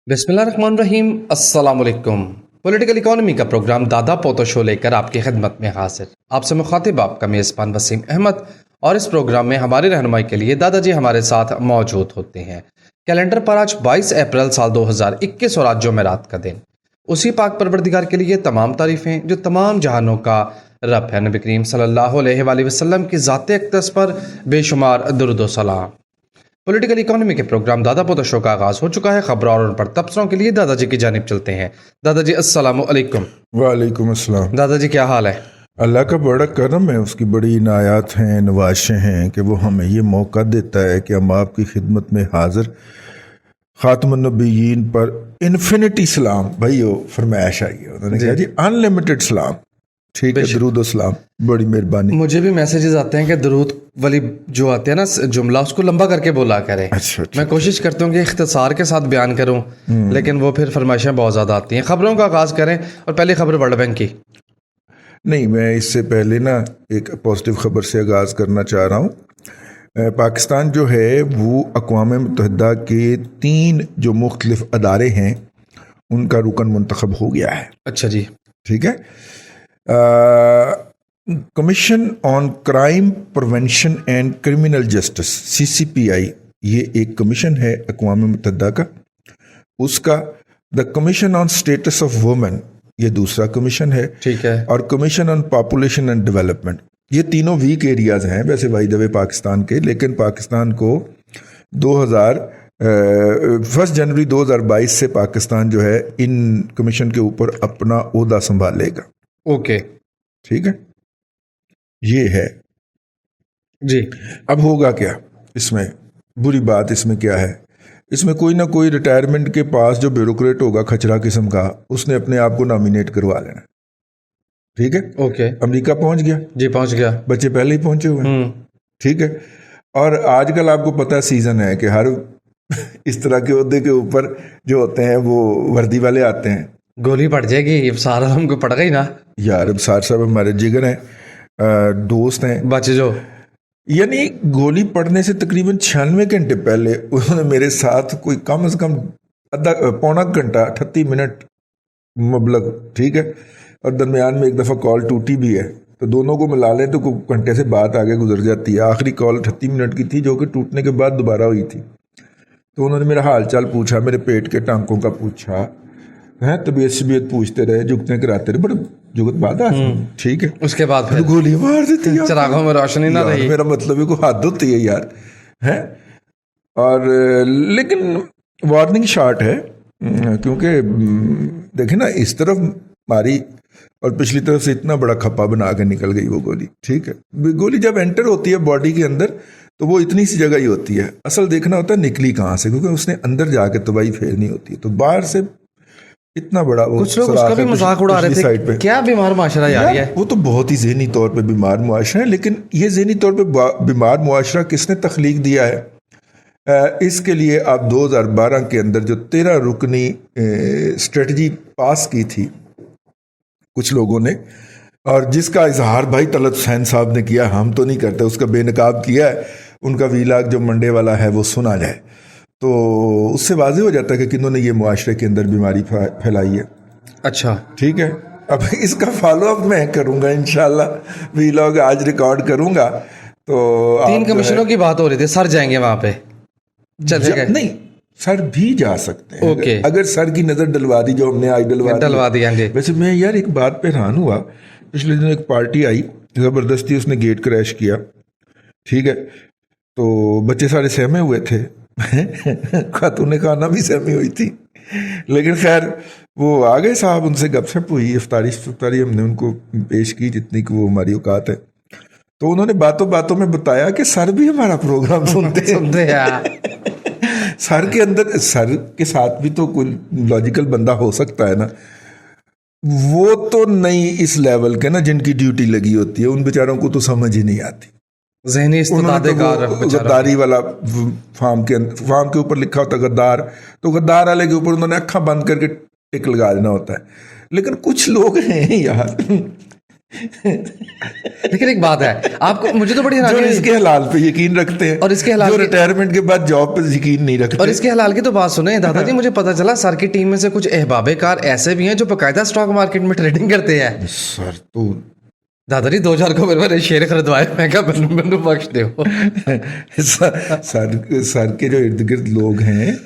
बिस्मिल्लाहिर्रहमानिर्रहीम अस्सलाम वालेकुम। पॉलिटिकल इकोनॉमी का प्रोग्राम दादा पोतो शो लेकर आपकी खिदमत में हाजिर। आपसे मुखातिब आपका मेज़बान वसीम अहमद और इस प्रोग्राम में हमारी रहनुमाई के लिए दादाजी हमारे साथ मौजूद होते हैं। कैलेंडर पर आज 22 अप्रैल साल 2021 और आज जुमेरात का दिन। उसी पाक परवरदिगार के लिए तमाम तारीफ़ें जो तमाम जहानों का रब है। नबी करीम सल्लल्लाहु अलैहि वसल्लम की ज़ात अक़दस पर बेशुमार दुरूद व सलाम। पॉलिटिकल इकोनॉमी के प्रोग्राम दादा पोता शो का आगाज हो चुका है। खबरों और उन पर तबसरों के लिए दादाजी की जानिब चलते हैं। दादाजी अस्सलाम वालेकुम। वालेकुम अस्सलाम। दादाजी क्या हाल है? अल्लाह का बड़ा करम है, उसकी बड़ी इनायात हैं, नवाशें हैं कि वो हमें ये मौका देता है कि हम आपकी खिदमत में हाजिर खातमुन नबीयीन पर इन्फिनिटी सलाम भाई वो फरमाइश आई है। उन्होंने कहा जी अनलिमिटेड सलाम, ठीक है, दरूद सलाम, बड़ी मेहरबानी। मुझे भी मैसेजेस आते हैं कि दरूद वाली जो आते हैं ना जुमला उसको लंबा करके बोला करें। अच्छा, मैं कोशिश करता हूँ कि इख्तिसार के साथ बयान करूँ, लेकिन वो फिर फरमाइशें बहुत ज़्यादा आती हैं। खबरों का आगाज़ करें और पहली खबर वर्ल्ड बैंक की। नहीं, मैं इससे पहले ना एक पॉजिटिव ख़बर से आगाज़ करना चाह रहा हूँ। पाकिस्तान जो है वो अक़वाम मुत्तहिदा के 3 जो मुख्तलिफ अदारे हैं उनका रुकन मुंतखब हो गया है। अच्छा जी, ठीक है। Commission on crime prevention and criminal justice CCPI, ये एक कमीशन है अक़वाम मुत्तहिदा का। उसका the commission on status of women, ये दूसरा कमीशन है। ठीक है। और commission on population and development, ये तीनों वीक एरियाज हैं वैसे बाय द वे पाकिस्तान के, लेकिन पाकिस्तान को 1 जनवरी 2022 से पाकिस्तान जो है इन कमीशन के ऊपर अपना ओहदा संभालेगा। ओके, ठीक है, ये है जी। अब होगा क्या इसमें, बुरी बात इसमें क्या है, इसमें कोई ना कोई रिटायरमेंट के पास जो ब्यूरोक्रेट होगा खचरा किस्म का, उसने अपने आप को नॉमिनेट करवा लेना। ठीक है, ओके, अमेरिका पहुंच गया जी पहुंच गया। बच्चे पहले ही पहुंचे हुए हैं। ठीक है, और आजकल आपको पता है सीजन है कि हर इस तरह के ओहदे के ऊपर जो होते हैं वो वर्दी वाले आते हैं। गोली पड़ जाएगी, सारा हमको पड़ गई ना यार, अब सार साहब हमारे जिगर हैं, दोस्त हैं, बच जो। यानी गोली पड़ने से तकरीबन 96 घंटे पहले उन्होंने मेरे साथ कोई कम से कम पौना घंटा 38 मिनट मबलग, ठीक है, और दरमियान में एक दफ़ा कॉल टूटी भी है, तो दोनों को मिला लें तो कुछ घंटे से बात आगे गुजर जाती है। आखिरी कॉल 38 मिनट की थी जो कि टूटने के बाद दोबारा हुई थी। तो उन्होंने मेरा हाल चाल पूछा, मेरे पेट के टांकों का पूछा है, तबीयत पूछते रहे, जुगते कराते रहे, बड़े जुगत बात है। ठीक है, उसके बाद फिर गोली मार देती है, चिरागों में रोशनी ना रही। मेरा मतलब है को हद होती है यार, है। और लेकिन वार्निंग शॉट है, क्योंकि देखे ना इस तरफ मारी और पिछली तरफ से इतना बड़ा खप्पा बना के निकल गई वो गोली। ठीक है, गोली जब एंटर होती है बॉडी के अंदर तो वो इतनी सी जगह ही होती है, असल देखना होता है निकली कहाँ से, क्योंकि उसने अंदर जाके तबाही फेरनी होती है। तो बाहर से इतना बड़ा वो, कुछ लोग उसका भी मजाक उड़ा रहे थे, क्या बीमार मुआशरा यार है। वो तो बहुत ही ज़हनी तौर पे बीमार मुआशरा है, लेकिन ये ज़हनी तौर पे बीमार मुआशरा किसने तख्लीक दिया है? इसके लिए आप 2012 के अंदर जो 13 रुकनी स्ट्रेटजी पास की थी कुछ लोगों ने, और जिसका इजहार भाई तलत हुसैन साहब ने किया, हम तो नहीं करते, उसका बेनकाब किया है, उनका वीलाग जो मंडे वाला है वो सुना जाए, तो उससे वाज़ेह हो जाता है कि किन्होंने ये मुआशरे के अंदर बीमारी फैलाई है। अच्छा, ठीक है, अब इसका फॉलो अप मैं करूँगा इंशाल्लाह, वीलॉग आज रिकॉर्ड करूँगा। तो 3 कमिश्नरों की बात हो रही थी, सर जाएंगे वहां पे, चलेगा? नहीं, सर भी जा सकते हैं। ओके, अगर सर की नज़र डलवा दी जो हमने आज डलवा दी। वैसे मैं यार एक बात पे हैरान हुआ, पिछले दिनों एक पार्टी आई, ज़बरदस्ती उसने गेट क्रैश किया। ठीक है, तो बच्चे सारे सहमे हुए थे खातून खाना भी सहमी हुई थी, लेकिन खैर वो आ गए साहब, उनसे गपशप हुई, इफ्तारी हमने उनको पेश की जितनी कि वो हमारी औकात है। तो उन्होंने बातों बातों में बताया कि सर भी हमारा प्रोग्राम सुनते हैं। सर के अंदर, सर के साथ भी तो कोई लॉजिकल बंदा हो सकता है ना, वो तो नहीं इस लेवल के ना जिनकी ड्यूटी लगी होती है, उन बेचारों को तो समझ ही नहीं आती। ज़हनी गद्दारी वाला फार्म के ऊपर लिखा होता गद्दार, तो गद्दार वाले के ऊपर उन्होंने अक्खा बंद करके टिक लगा देना होता है। लेकिन कुछ लोग हैं यार लेकिन एक बात है, आपको मुझे तो बड़ी जो हैरानी इसके हलाल पे यकीन रखते हैं और इसके हलाल जो के- रिटायरमेंट के बाद जॉब पे यकीन नहीं रखते। और इसके हलाल की तो बात सुने दादाजी, मुझे पता चला सर की टीम में से कुछ अहबाबे कार ऐसे भी हैं जो बकायदा स्टॉक मार्केट में ट्रेडिंग करते हैं। सर तो दादाजी 2000 को मेरे शेयर खरीदवाए, मैं क्या मैनू बख्श दो। सर के जो इर्द गिर्द लोग हैं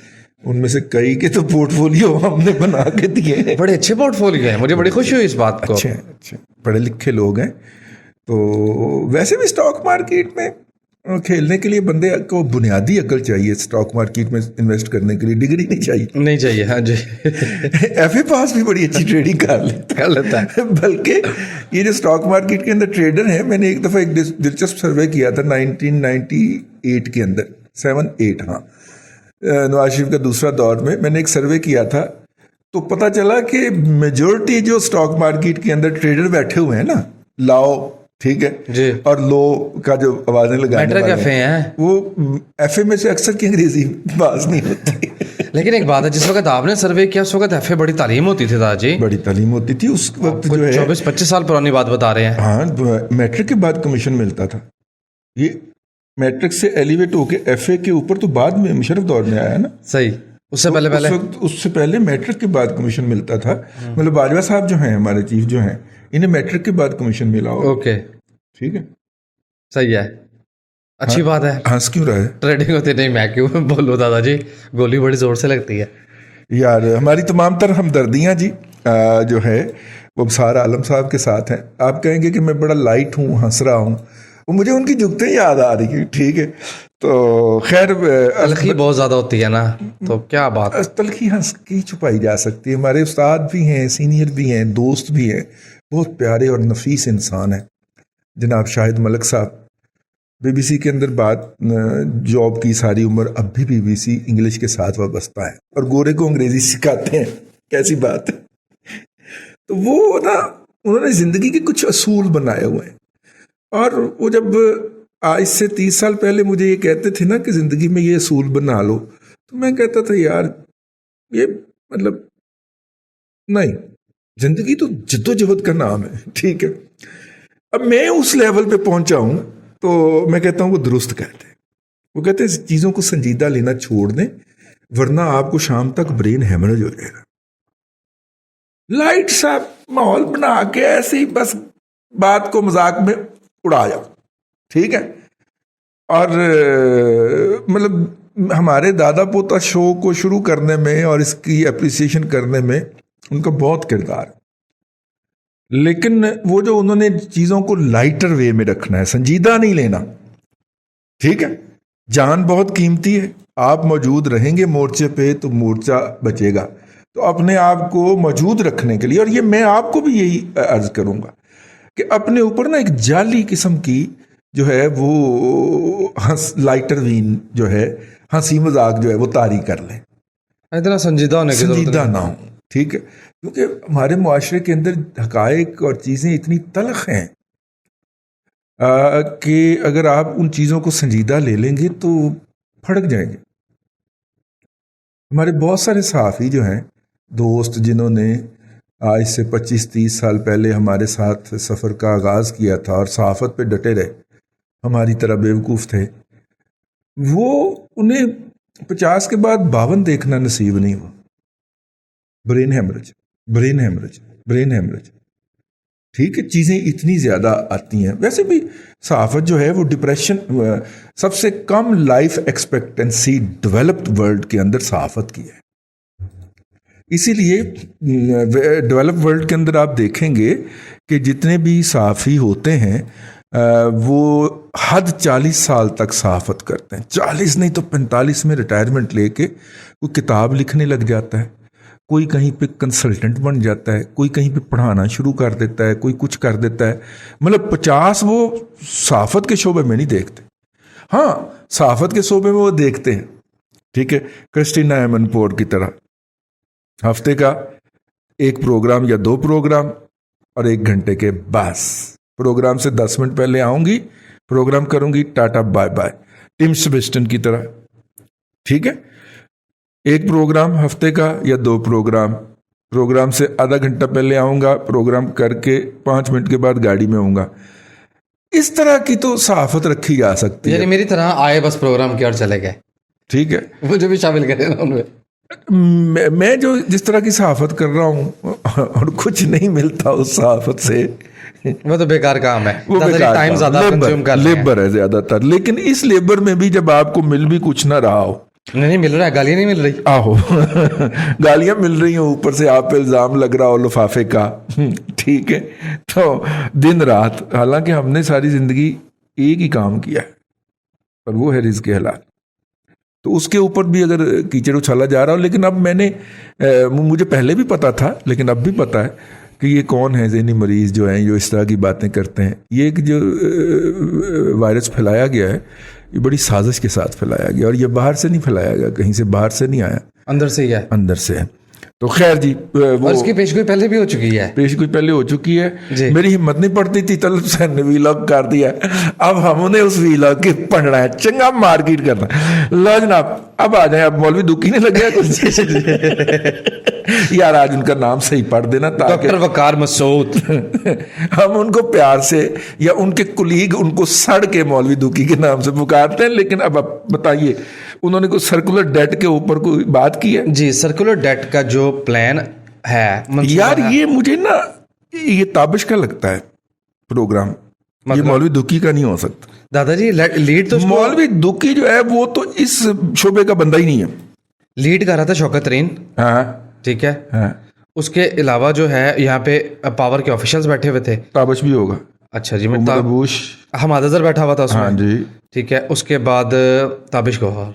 उनमें से कई के तो पोर्टफोलियो हमने बना के दिए हैं। बड़े अच्छे पोर्टफोलियो हैं, मुझे बड़ी खुशी हुई इस बात को। अच्छे पढ़े लिखे लोग हैं। तो वैसे भी स्टॉक मार्केट में खेलने के लिए बंदे को बुनियादी अकल चाहिए। स्टॉक मार्केट में इन्वेस्ट करने के लिए डिग्री नहीं चाहिए। नहीं चाहिए, हाँ जी। एफए पास भी बड़ी अच्छी ट्रेडिंग कर लेता है। बल्कि ये जो स्टॉक मार्केट के अंदर ट्रेडर हैं, मैंने एक दफ़ा एक दिलचस्प सर्वे किया था 1998 के अंदर, 7-8, हाँ, नवाज शरीफ का दूसरा दौर में मैंने एक सर्वे किया था। तो पता चला कि मेजॉरिटी जो स्टॉक मार्केट के अंदर ट्रेडर बैठे हुए हैं ना, लाओ, ठीक है जी, और लो का जो आवाजें लगाने वाले एफए हैं, वो एफए में से अक्सर की अंग्रेजी बात नहीं होती। लेकिन एक बात है, जिस वक्त आपने सर्वे किया उस वक्त एफए बड़ी तालीम होती थी दादाजी, बड़ी तालीम होती थी उस वक्त। जो है 24-25 साल पुरानी बात बता रहे हैं। हाँ, मैट्रिक के बाद कमीशन मिलता था। ये मैट्रिक से एलिवेट होके एफए के ऊपर तो बाद में मुशर्रफ दौर में आया ना। सही, उससे पहले उससे पहले मैट्रिक के बाद कमीशन मिलता था। मतलब बाजवा साहब जो हैं, हमारे चीफ जो हैं, इन्हें मैट्रिक के बाद कमीशन मिला हो। ओके, ठीक है, सही है, अच्छी बात है। हंस क्यों रहा है ट्रेडिंग होती नहीं, मैं क्यों बोलूँ दादाजी, गोली बड़ी जोर से लगती है यार। हमारी तमाम तर हमदर्दियाँ जी जो है वो सार आलम साहब के साथ हैं। आप कहेंगे कि मैं बड़ा लाइट हूँ, हंस रहा हूँ, वो मुझे उनकी जुगतें याद आ रही है। ठीक है, तो खैर तलखी बहुत ज़्यादा होती है ना, तो क्या बात। तलखी हंस की छुपाई जा सकती है। हमारे उस्ताद भी हैं, सीनियर भी हैं, दोस्त भी हैं, बहुत प्यारे और नफीस इंसान हैं जनाब शाहिद मलिक साहब। बीबीसी के अंदर बात जॉब की सारी उम्र, अब भी बीबीसी इंग्लिश के साथ वाबस्ता है और गोरे को अंग्रेजी सिखाते हैं। कैसी बात है। तो वो ना, उन्होंने ज़िंदगी के कुछ असूल बनाए हुए हैं। और वो जब आज से 30 साल पहले मुझे ये कहते थे ना कि ज़िंदगी में ये असूल बना लो, तो मैं कहता था यार ये मतलब नहीं, ज़िंदगी तो जद्दोजहद का नाम है। ठीक है, अब मैं उस लेवल पे पहुंचा हूं तो मैं कहता हूं वो दुरुस्त कहते हैं। वो कहते हैं चीज़ों को संजीदा लेना छोड़ दें, वरना आपको शाम तक ब्रेन हेमरेज हो जाएगा। लाइट सा माहौल बना के ऐसे ही बस बात को मजाक में उड़ाया, ठीक है। और मतलब हमारे दादा पोता शो को शुरू करने में और इसकी एप्रिसिएशन करने में उनका बहुत किरदार है। लेकिन वो जो उन्होंने चीज़ों को लाइटर वे में रखना है, संजीदा नहीं लेना, ठीक है। जान बहुत कीमती है, आप मौजूद रहेंगे मोर्चे पे तो मोर्चा बचेगा। तो अपने आप को मौजूद रखने के लिए, और ये मैं आपको भी यही अर्ज करूंगा कि अपने ऊपर ना एक जाली किस्म की जो है वो लाइटर वीन जो है, हंसी मजाक जो है वो तारी कर लें, इतना संजीदा होने की संजीदा ना हो, ठीक है। क्योंकि हमारे मुआशरे के अंदर हकायक और चीज़ें इतनी तलख हैं कि अगर आप उन चीज़ों को संजीदा ले लेंगे तो फड़क जाएंगे। हमारे बहुत सारे सहाफ़ी जो हैं, दोस्त जिन्होंने आज से 25-30 साल पहले हमारे साथ सफ़र का आगाज़ किया था और सहाफ़त पे डटे रहे, हमारी तरह बेवकूफ़ थे, वो उन्हें 50 के बाद 52 देखना नसीब नहीं हुआ। Brain haemorrhage, brain haemorrhage, brain haemorrhage, ठीक है। चीज़ें इतनी ज़्यादा आती हैं। वैसे भी सहाफ़त जो है वो डिप्रेशन, सबसे कम लाइफ एक्सपेक्टेंसी डेवलप्ड वर्ल्ड के अंदर सहाफ़त की है। इसीलिए डेवलप वर्ल्ड के अंदर आप देखेंगे कि जितने भी सहाफ़ी होते हैं वो हद 40 साल तक सहाफ़त करते हैं। 40 नहीं तो 45 में रिटायरमेंट लेके कोई किताब लिखने लग जाता है, कोई कहीं पे कंसल्टेंट बन जाता है, कोई कहीं पे पढ़ाना शुरू कर देता है, कोई कुछ कर देता है। मतलब 50 वो सहाफ़त के शोबे में नहीं देखते। हाँ, सहाफ़त के शोबे में वो देखते हैं, ठीक है, क्रिस्टीना एमनपोर्ट की तरह हफ्ते का एक प्रोग्राम या 2 प्रोग्राम और 1 घंटे के बस। प्रोग्राम से 10 मिनट पहले आऊंगी, प्रोग्राम करूंगी, tata bye bye. Tim Sebastian की तरह, ठीक है। एक प्रोग्राम हफ्ते का या 2 प्रोग्राम प्रोग्राम से आधा घंटा पहले आऊँगा, प्रोग्राम करके 5 मिनट के बाद गाड़ी में आऊँगा। इस तरह की तो सहाफत रखी जा सकती यानी है। मेरी तरह आए बस प्रोग्राम किया और चले गए, ठीक है, मुझे भी शामिल करें ना उनमें। मैं जो जिस तरह की सहाफत कर रहा हूँ और कुछ नहीं मिलता उस सहाफत से, वो तो बेकार काम है, वो दादाजी बेकार टाइम काम, ज्यादा कंज्यूम कर रहे हैं। लेबर है ज्यादातर। लेकिन इस लेबर में भी जब आपको मिल भी कुछ ना रहा हो, नहीं मिल रहा है, गालियां नहीं मिल रही। आहो गालियां मिल रही हैं, ऊपर से आप पे इल्जाम लग रहा हो लिफाफे का, ठीक है, तो दिन रात, हालांकि हमने सारी जिंदगी एक ही काम किया है और वो है रिज़्क़ हलाल, तो उसके ऊपर भी अगर कीचड़ उछाला जा रहा हो। लेकिन अब मुझे पहले भी पता था, लेकिन अब भी पता है कि ये कौन है ज़हनी मरीज़ जो हैं, जो इस तरह की बातें करते हैं। ये एक जो वायरस फैलाया गया है, ये बड़ी साजिश के साथ फैलाया गया, और ये बाहर से नहीं फैलाया गया, कहीं से बाहर से नहीं आया, अंदर से ही है, अंदर से है। तो खैर जी, वो और इसकी पेशगोई पहले भी हो चुकी है। पेशगोई पहले हो चुकी जी। है। मेरी हिम्मत नहीं पड़ती थी, तलब सैन ने वीलॉग कर दिया, अब हमने उस वीलॉग के पढ़ना है, चंगा मार्केट करना। लो जनाब, अब आ जाए, अब मौलवी दुखी नहीं लग गया कुछ यार आज उनका नाम सही पढ़ देना, ताकि डॉक्टर वकार मसूद हम उनको प्यार से, या उनके कुलीग उनको सड़ के मौलवी दुखी के नाम से पुकारते हैं। लेकिन अब आप बताइए, उन्होंने कोई सर्कुलर डेट के ऊपर कोई बात की है? जी, सर्कुलर डेट का जो प्लान है, यार ये मुझे ना ये ताबिश का लगता है प्रोग्राम, ये मौलवी दुखी का नहीं हो सकता। दादाजी लीड तो मौलवी दुखी जो है वो तो इस शोबे का बंदा ही नहीं है। लीड कर रहा था शौकत तरीन, हाँ ठीक है, हाँ, उसके अलावा जो है यहाँ पे पावर के ऑफिशियल्स बैठे हुए थे। ताबिश भी होगा। अच्छा जी, बुश, हमाद अजहर बैठा हुआ था उसमें। हाँ जी, ठीक है, उसके बाद ताबिश गौहर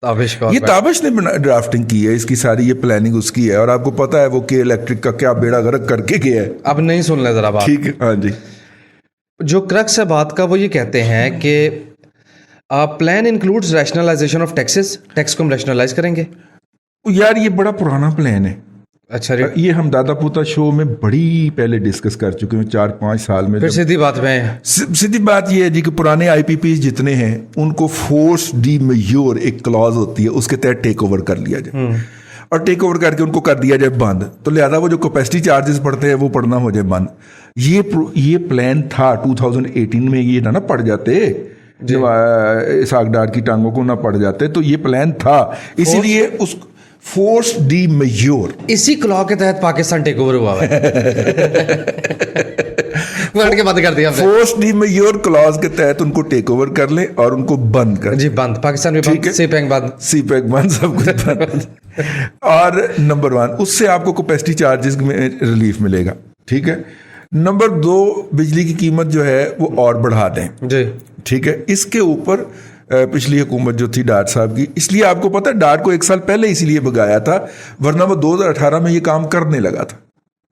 ये ताबिश ने ड्राफ्टिंग की है इसकी सारी, ये प्लानिंग उसकी है। और आपको पता है वो के इलेक्ट्रिक का क्या बेड़ा गर्क करके गया है। अब नहीं सुन ले जरा बात, ठीक है, हाँ जी। जो क्रक्स है बात का वो ये कहते हैं कि plan includes rationalisation of taxes, tax को हम रैशनलाइज करेंगे। यार ये बड़ा पुराना प्लान है। अच्छा, ये हम दादा पोता शो में बड़ी पहले डिस्कस कर चुके हैं, 4-5 साल में। फिर सीधी बात में सीधी बात ये है जी कि पुराने IPPs जितने हैं उनको फोर्स डी मेजोर एक क्लॉज होती है, उसके तहत टेक ओवर कर लिया जाए, और टेक ओवर करके उनको कर दिया जाए बंद। तो लिहाजा वो जो कैपेसिटी चार्जेस पड़ते हैं वो पड़ना हो जाए बंद। ये प्लान था 2018 में, ये ना पड़ जाते जब इसाक डार की टांगों को ना पड़ जाते, तो ये प्लान था। इसीलिए उस फोर्स डी मेजोर, इसी क्लॉ के तहत पाकिस्तान टेक ओवर हुआ है वर्ड के बात कर दिया फोर्स डी मेजोर क्लॉज के तहत उनको टेक ओवर कर ले और उनको बंद कर जी, बंद पाकिस्तान में बंद, सीपैक बंद, सीपैक बंद, सब कुछ बंद। और नंबर 1 उससे आपको कैपेसिटी चार्जेस में रिलीफ मिलेगा, ठीक है। नंबर 2 बिजली की कीमत जो है वो और बढ़ा दें जी, ठीक है। इसके ऊपर पिछली हुकूमत जो थी डार साहब की, इसलिए आपको पता है डार को 1 साल पहले इसीलिए भगाया था, वरना वो 2018 में ये काम करने लगा था,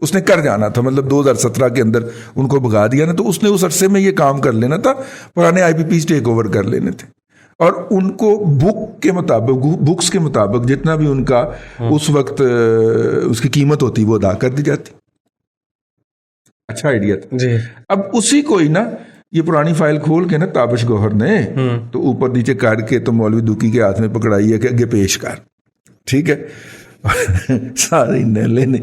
उसने कर जाना था, मतलब 2017 के अंदर उनको भगा दिया ना, तो उसने उस अरसे में ये काम कर लेना था, पुराने IPPs टेक ओवर कर लेने थे, और उनको बुक्स के मुताबिक जितना भी उनका उस वक्त उसकी कीमत होती वो अदा कर दी जाती। अच्छा आइडिया था जी। अब उसी को ही ना ये पुरानी फाइल खोल के ना ताबिश गौहर ने तो ऊपर नीचे करके तो मौलवी दुखी के हाथ में पकड़ाई है कि आगे पेश कर, ठीक है। सारी नैले ने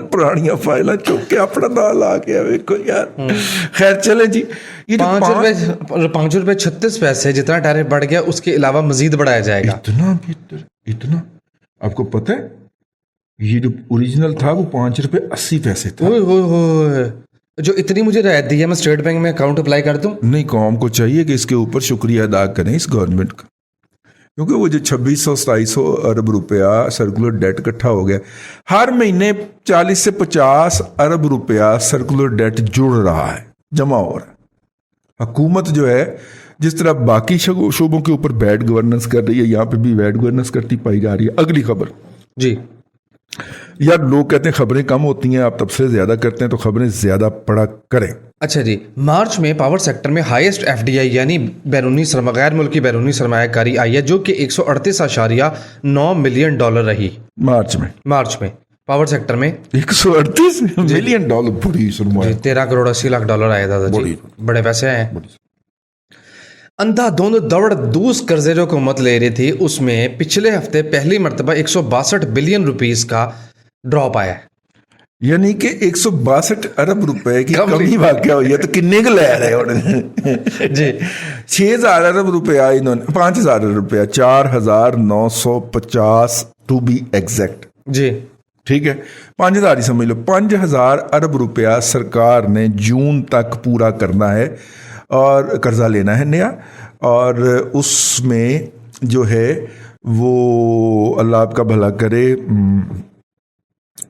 पुरानियां फाइल चुक के अपना नाम ला के वेखो यार। खैर चले जी, ये ₹5 36 पैसे जितना टैरिफ बढ़ गया, उसके अलावा मजीद बढ़ाया जाएगा। इतना आपको पता है, ये जो ओरिजिनल था वो ₹5.80 था। जो इतनी मुझे रियायत दी है, मैं स्टेट बैंक में अकाउंट अप्लाई कर दूं? नहीं, कौम को चाहिए कि इसके ऊपर शुक्रिया अदा करें इस गवर्नमेंट का, क्योंकि वो जो 2600-2700 अरब रुपया सर्कुलर डेट इकट्ठा हो गया, हर महीने 40 से 50 अरब रुपया सर्कुलर डेट जुड़ रहा है, जमा हो रहा है। हुकूमत जो है जिस तरह बाकी शोबों के ऊपर बैड गवर्नेंस कर रही है, यहाँ पे भी बैड गवर्नेंस करती पाई जा रही है। अगली खबर जी, यार लोग कहते हैं खबरें कम होती हैं, आप तब से ज्यादा करते हैं, तो खबरें ज्यादा पढ़ा करें। अच्छा जी, मार्च में पावर सेक्टर में हाईएस्ट FDI यानी गैर मुल्की बैरूनी सरमायाकारी आई है, जो कि $138.9 मिलियन रही मार्च में पावर सेक्टर में। $138 मिलियन, बड़ी सरमाया, $13.80 आए दादाजी, बड़े पैसे आए। अंधाधुंध दौड़ दूस कर्जे जो हुकूमत ले रही थी, उसमें पिछले हफ्ते पहली मरतबा 162 बिलियन रुपीस का ड्रॉप आया है। यानी कि 162 अरब रुपए की कमी वाकया हुई है। तो किन्ने को लै रहे उन्होंने जी 6000 अरब रुपया इन्होंने 5000 अरब रुपया 4950 टू बी एग्जैक्ट। जी ठीक है 5000 ही समझ लो। 5000 अरब रुपया सरकार ने जून तक पूरा करना है और कर्जा लेना है नया, और उसमें जो है वो अल्लाह आपका भला करे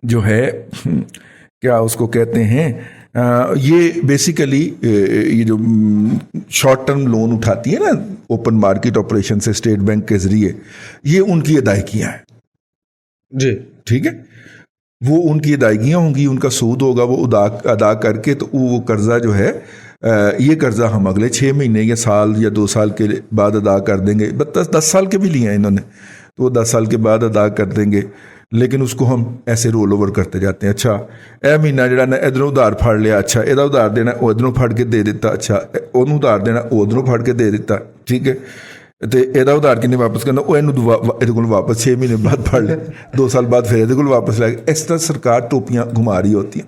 जो है क्या उसको कहते हैं ये बेसिकली ये जो शॉर्ट टर्म लोन उठाती है ना ओपन मार्केट ऑपरेशन से स्टेट बैंक के जरिए, ये उनकी अदायगियाँ हैं। जी ठीक है वो उनकी अदायगियाँ होंगी, उनका सूद होगा, वो अदा करके तो वो कर्जा जो है ये कर्जा हम अगले 6 महीने या साल या 2 साल के बाद अदा कर देंगे। 10 साल के भी लिए हैं इन्होंने, तो वो 10 साल के बाद अदा कर देंगे, लेकिन उसको हम ऐसे रोल ओवर करते जाते हैं। अच्छा ए महीना जरा ना इधरों उधार फड़ लिया, अच्छा ਇਹਦਾ उधार देना वो इधरों फड़ के दे दिता, अच्छा ਉਹਨੂੰ उधार देना वो उधरों फड़ के दे दिता। ठीक है तो ਇਹਦਾ उधार किन्ने वापस करना वो ਇਹਨੂੰ ਇਹਦੇ ਕੋਲ वापस 6 महीने बाद फड़ लिया, 2 साल बाद फिर ਇਹਦੇ ਕੋਲ वापस ला। इस तरह सरकार टोपियाँ घुमा रही होती हैं,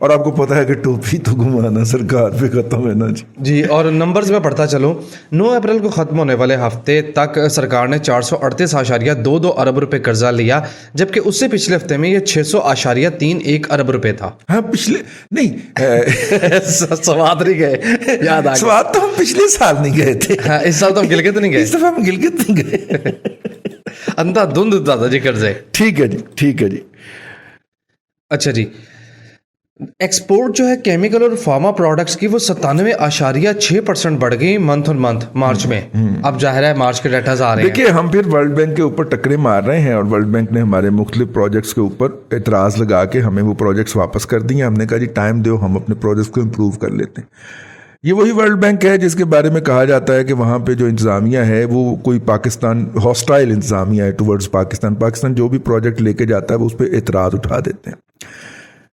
और आपको पता है कि टोपी तो घुमाना सरकार पे खत्म है ना जी। जी और नंबर्स में पढ़ता चलूँ 9 अप्रैल को ख़त्म होने वाले हफ्ते तक सरकार ने 438.22 अरब रुपए कर्जा लिया, जबकि उससे पिछले हफ्ते में ये 600.31 अरब रुपए था। हाँ पिछले नहीं स्वाद नहीं गए, याद आ स्वाद तो हम पिछले साल नहीं गए थे। हाँ, इस साल तो हम गिलगित नहीं गए, इस दफा हम गिलगित नहीं गए। अंधाधुंध दादाजी कर्जे। ठीक है जी ठीक है जी। अच्छा जी एक्सपोर्ट जो है केमिकल और फार्मा प्रोडक्ट्स की वो 97.6% बढ़ गई मंथ ऑन मंथ मार्च में। अब जाहिर है मार्च के डाटा आ रहे हैं। देखिए हम फिर वर्ल्ड बैंक के ऊपर टक्करे मार रहे हैं, और वर्ल्ड बैंक ने हमारे मुख्तलिफ प्रोजेक्ट्स के ऊपर एतराज़ लगा के हमें वो प्रोजेक्ट्स वापस कर दिए। हमने कहा जी टाइम दो, हम अपने प्रोजेक्ट्स को इम्प्रूव कर लेते हैं। ये वही वर्ल्ड बैंक है जिसके बारे में कहा जाता है कि वहाँ पे जो इंतज़ामिया है वो कोई पाकिस्तान हॉस्टाइल इंतज़ामिया है टुवर्ड्स पाकिस्तान। पाकिस्तान जो भी प्रोजेक्ट लेके जाता है वो उस पर एतराज़ उठा देते हैं।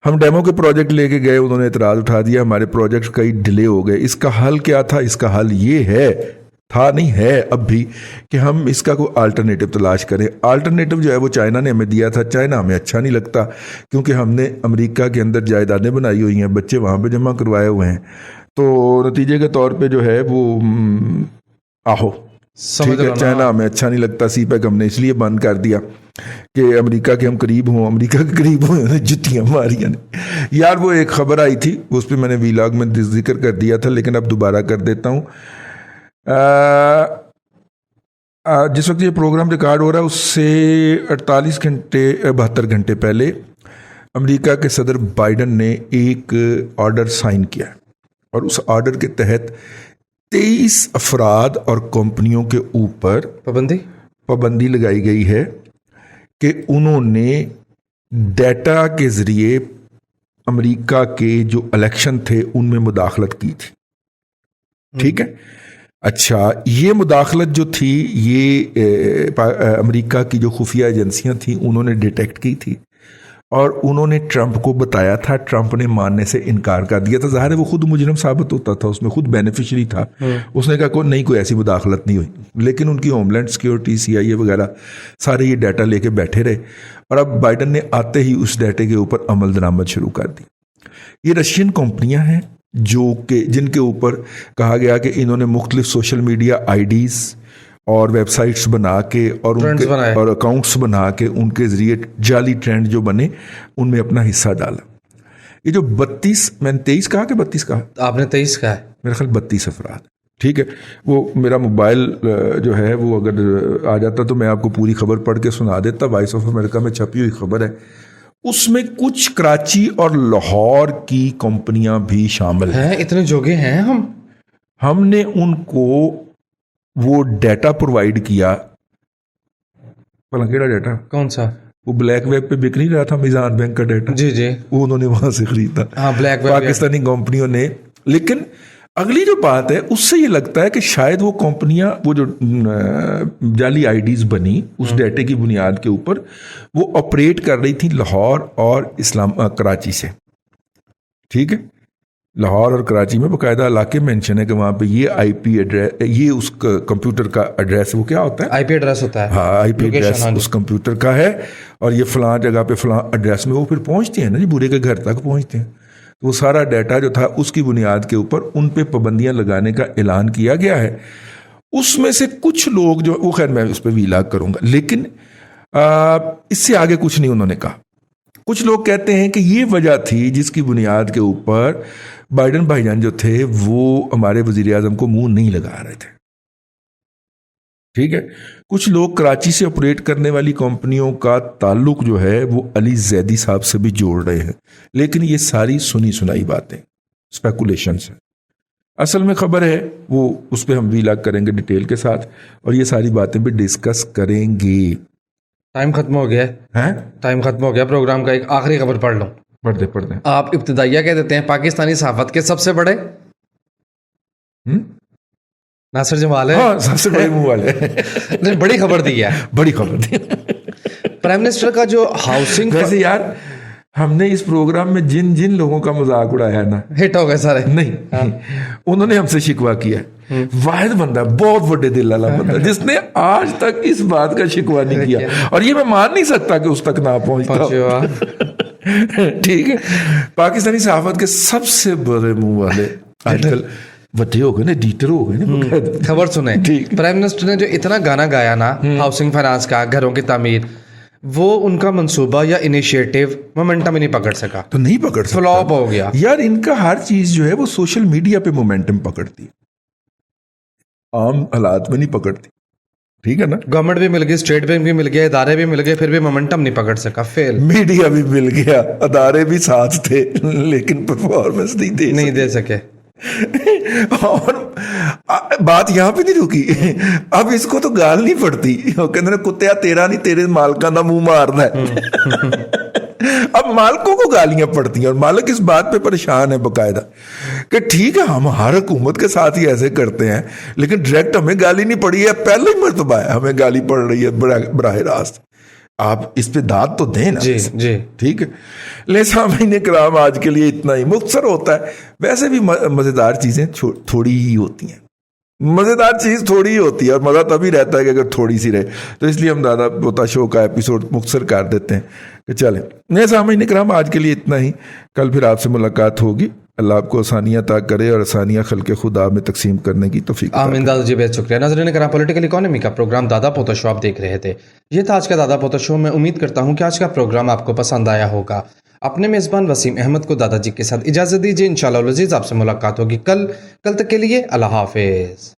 हम डेमो के प्रोजेक्ट लेके गए, उन्होंने एतराज़ उठा दिया, हमारे प्रोजेक्ट्स कई डिले हो गए। इसका हल क्या था? इसका हल ये है, था नहीं है अब भी, कि हम इसका कोई अल्टरनेटिव तलाश करें। अल्टरनेटिव जो है वो चाइना ने हमें दिया था। चाइना हमें अच्छा नहीं लगता क्योंकि हमने अमेरिका के अंदर जायदादें बनाई हुई हैं, बच्चे वहाँ पे जमा करवाए हुए हैं, तो नतीजे के तौर पे जो है वो ठीक है चाइना हमें अच्छा नहीं लगता। सीपैक हमने इसलिए बंद कर दिया कि अमेरिका के हम करीब हों, अमेरिका के करीब हों जुतियाँ मारियाँ ने। यार वो एक ख़बर आई थी उस पर मैंने वीलॉग में जिक्र कर दिया था, लेकिन अब दोबारा कर देता हूँ। जिस वक्त ये प्रोग्राम रिकॉर्ड हो रहा है उससे 72 घंटे पहले अमेरिका के सदर बाइडन ने एक ऑर्डर साइन किया, और उस ऑर्डर के तहत 23 अफराद और कंपनियों के ऊपर पाबंदी लगाई गई है कि उन्होंने डेटा के ज़रिए अमेरिका के जो इलेक्शन थे उनमें मुदाखलत की थी। ठीक है अच्छा ये मुदाखलत जो थी ये अमेरिका की जो खुफिया एजेंसियां थी उन्होंने डिटेक्ट की थी, और उन्होंने ट्रंप को बताया था। ट्रंप ने मानने से इनकार कर दिया था। ज़ाहिर है वो खुद मुजरिम साबित होता था, उसमें खुद बेनिफिशियरी था। उसने कहा कोई ऐसी मुदाखलत नहीं हुई, लेकिन उनकी होमलैंड सिक्योरिटी CIA वगैरह सारे ये डाटा लेके बैठे रहे, और अब बाइडन ने आते ही उस डाटे के ऊपर अमल दरामद शुरू कर दी। ये रशियन कंपनियां हैं जिनके ऊपर कहा गया कि इन्होंने मुख्तलिफ सोशल मीडिया IDs और वेबसाइट्स बना के और उनके और अकाउंट्स बना के उनके ज़रिए जाली ट्रेंड जो बने उनमें अपना हिस्सा डाला। ये जो 32 मैंने 23 कहा कि 32 कहा? आपने 23 कहा है। मेरा ख्याल 32 अफराद। ठीक है वो मेरा मोबाइल जो है वो अगर आ जाता तो मैं आपको पूरी खबर पढ़ के सुना देता। वॉइस ऑफ अमेरिका में छपी हुई खबर है, उसमें कुछ कराची और लाहौर की कंपनियां भी शामिल हैं। इतने जोगे हैं हमने उनको वो डाटा प्रोवाइड किया। भला केड़ा डाटा? कौन सा? वो ब्लैक वेब पे बिक नहीं रहा था मिजान बैंक का डाटा? जी जी वो उन्होंने वहां से खरीदा। हाँ ब्लैक वेब पाकिस्तानी कंपनियों ने। लेकिन अगली जो बात है उससे ये लगता है कि शायद वो कंपनियां वो जो जाली IDs बनी उस डाटे की बुनियाद के ऊपर वो ऑपरेट कर रही थी लाहौर और कराची से। ठीक है लाहौर और कराची में बाकायदा इलाके मेंशन है कि वहाँ पे ये आईपी एड्रेस, ये उस कंप्यूटर का एड्रेस, वो क्या होता है, आईपी एड्रेस होता है। हाँ आईपी Location, एड्रेस हाँ जी। उस कंप्यूटर का है, और ये फलां जगह पे फलां एड्रेस में वो फिर पहुँचते हैं ना जी, बुरे के घर तक पहुँचते हैं। तो वो सारा डाटा जो था उसकी बुनियाद के ऊपर उन पे पाबंदियां लगाने का ऐलान किया गया है। उसमें से कुछ लोग जो, वो खैर मैं उस पर वीलाग करूंगा, लेकिन इससे आगे कुछ नहीं उन्होंने कहा। कुछ लोग कहते हैं कि ये वजह थी जिसकी बुनियाद के ऊपर बाइडन भाईजान जो थे वो हमारे वजीर आजम को मुंह नहीं लगा रहे थे। ठीक है, कुछ लोग कराची से ऑपरेट करने वाली कंपनियों का ताल्लुक जो है वो अली जैदी साहब से भी जोड़ रहे हैं, लेकिन ये सारी सुनी सुनाई बातें, स्पेकुलेशंस है। असल में खबर है वो, उस पर हम वीलाग करेंगे डिटेल के साथ, और ये सारी बातें भी डिस्कस करेंगे। टाइम खत्म हो गया है, टाइम खत्म हो गया प्रोग्राम का। एक आखिरी खबर पढ़ लो, पढ़ दे। आप इब्तिदाइया कह देते हैं पाकिस्तानी सहाफत के सबसे बड़े नासिर जमाल है। हाँ, सबसे बड़े मुंह वाले ने बड़ी खबर दी है, बड़ी खबर दी। प्राइम मिनिस्टर का जो हाउसिंग, वैसे यार हमने इस प्रोग्राम में जिन जिन लोगों का मजाक उड़ाया है ना, हिट हो गए सारे। नहीं, उन्होंने हमसे शिकवा किया। वाहिद बंदा, बहुत बड़े दिल वाला बंदा, जिसने आज तक इस बात का शिकवा नहीं किया, और ये मैं मान नहीं सकता कि उस तक ना पहुंचता। ठीक है, पाकिस्तानी सहाफत के सबसे बड़े मुंह वाले आजकल वड्डे हो गए ना, एडिटर हो गए ना। खबर सुने, प्राइम मिनिस्टर ने जो इतना गाना गाया ना हाउसिंग फाइनेंस का, घरों की तामीर, वो उनका मंसूबा या इनिशिएटिव मोमेंटम ही नहीं पकड़ सका, तो नहीं पकड़ सकता, फ्लॉप हो गया। यार इनका हर चीज जो है वो सोशल मीडिया पे मोमेंटम पकड़ती, आम हालात में नहीं पकड़ती। ठीक है ना, गवर्नमेंट भी मिल गई, स्टेट बैंक भी मिल गया, इदारे भी मिल गए, फिर भी मोमेंटम नहीं पकड़ सका, फेल। मीडिया भी मिल गया, अदारे भी साथ थे, लेकिन परफॉर्मेंस नहीं दे सके। और बात यहां पे नहीं रुकी, अब इसको तो गाल नहीं पड़ती, वो कहते कुत्तिया तेरा नहीं तेरे मालकां दा मुंह मारना है। अब मालकों को गालियां पड़ती हैं, और मालिक इस बात पे परेशान है बकायदा कि ठीक है हम हर हुकूमत के साथ ही ऐसे करते हैं, लेकिन डायरेक्ट हमें गाली नहीं पड़ी है, पहले ही मर्तबा है हमें गाली पड़ रही है बराह रास्त, आप इस पे दाद तो दें ना। जी ठीक है, ले सामीन कराम, आज के लिए इतना ही, मुख्तसर होता है। वैसे भी मज़ेदार चीज़ें थोड़ी ही होती हैं, मज़ेदार चीज़ थोड़ी ही होती है, और मज़ा तभी रहता है कि अगर थोड़ी सी रहे, तो इसलिए हम दादा पोता शो का एपिसोड मुख्तसर कर देते हैं कि चलें। ले सामीन कराम, आज के लिए इतना ही, कल फिर आपसे मुलाकात होगी। अल्लाह आपको आसानियाँ अता करे और आसानियाँ खल्क़े खुदा में तकसीम करने की तौफीक। आमीन दादा जी, बेहद शुक्रिया। नाज़रीन कराम, पॉलिटिकल इकोनॉमी का प्रोग्राम दादा पोता शो आप देख रहे थे। ये था आज का दादा पोता शो। मैं उम्मीद करता हूँ कि आज का प्रोग्राम आपको पसंद आया होगा। अपने मेज़बान वसीम अहमद को दादाजी के साथ इजाज़त दीजिए। इंशाअल्लाह अज़ीज़ आपसे मुलाकात होगी कल तक के लिए अल्लाह हाफ़िज़।